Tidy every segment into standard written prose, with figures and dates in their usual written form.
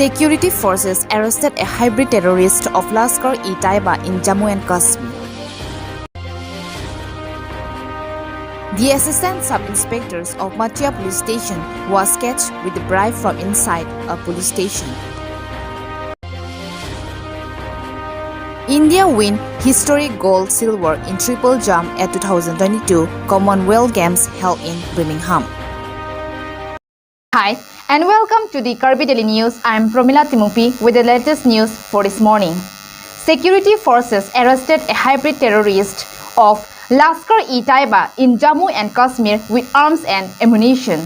Security forces arrested a hybrid terrorist of Lashkar-e-Taiba in Jammu and Kashmir. The assistant sub-inspectors of Matia police station was catched with a bribe from inside a police station. India win historic gold silver in triple jump at 2022 Commonwealth Games held in Birmingham. Hi and welcome to the Kirby Daily News. I am Promila Timupi with the latest news for this morning. Security forces arrested a hybrid terrorist of Lashkar-e-Taiba in Jammu and Kashmir with arms and ammunition.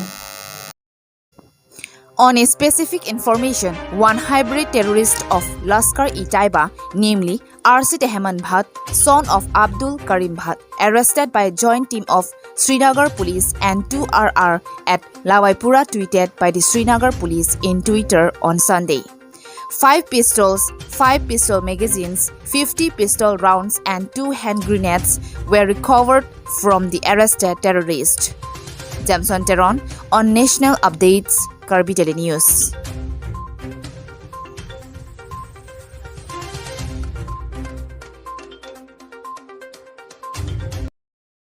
On a specific information, one hybrid terrorist of Lashkar-e-Taiba, namely Arshid Ahmed Bhatt, son of Abdul Karim Bhatt, arrested by a joint team of Srinagar Police and 2RR at Lawaipura, tweeted by the Srinagar Police in Twitter on Sunday. 5 pistols, 5 pistol magazines, 50 pistol rounds and 2 hand grenades were recovered from the arrested terrorist. Jamson Teron on National Updates, Kirby Daily News.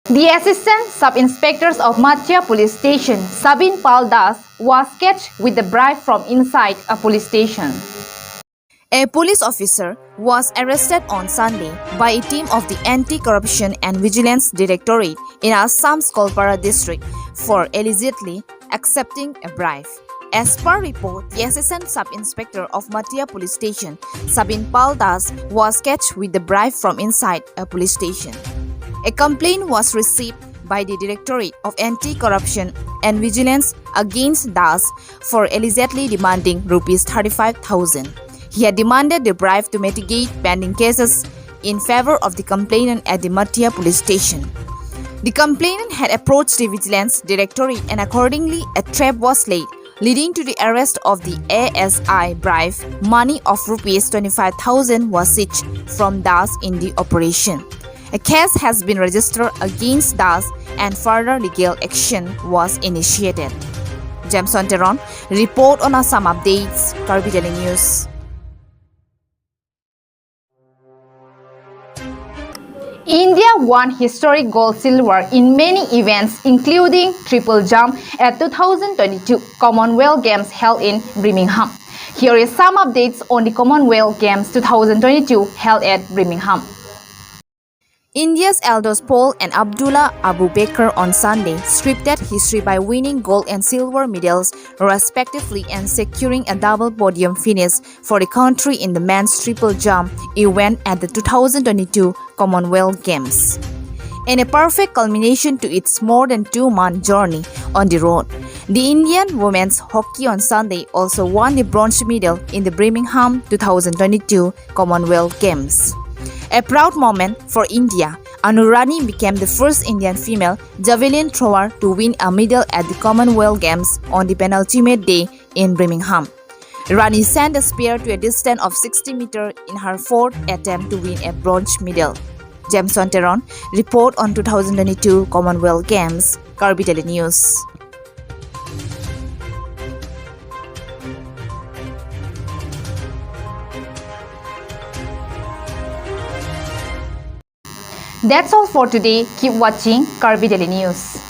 The assistant sub-inspectors of Matia police station, Sabin Pal Das, was catched with a bribe from inside a police station. A police officer was arrested on Sunday by a team of the Anti-Corruption and Vigilance Directorate in Assam's Kolpara district for allegedly accepting a bribe. As per report, the assistant sub-inspector of Matia police station, Sabin Pal Das, was catched with the bribe from inside a police station. A complaint was received by the Directorate of Anti-Corruption and Vigilance against Das for allegedly demanding Rs 35,000. He had demanded the bribe to mitigate pending cases in favor of the complainant at the Matia police station. The complainant had approached the Vigilance Directorate and accordingly a trap was laid, leading to the arrest of the ASI bribe. Money of Rs 25,000 was seized from Das in the operation. A case has been registered against Das and further legal action was initiated. Jamson Teron, report on Assam Updates, Kirby Daily News. India won historic gold silver in many events including triple jump at 2022 Commonwealth Games held in Birmingham. Here is some updates on the Commonwealth Games 2022 held at Birmingham. India's Aldous Paul and Abdullah Abu Bakr on Sunday scripted history by winning gold and silver medals respectively and securing a double podium finish for the country in the men's triple jump event at the 2022 Commonwealth Games. In a perfect culmination to its more than 2-month journey on the road, the Indian women's hockey on Sunday also won the bronze medal in the Birmingham 2022 Commonwealth Games. A proud moment for India, Anu Rani became the first Indian female javelin thrower to win a medal at the Commonwealth Games on the penultimate day in Birmingham. Rani sent a spear to a distance of 60 meters in her fourth attempt to win a bronze medal. Jamson Teron, report on 2022 Commonwealth Games, Kirby Daily News. That's all for today. Keep watching Kirby Daily News.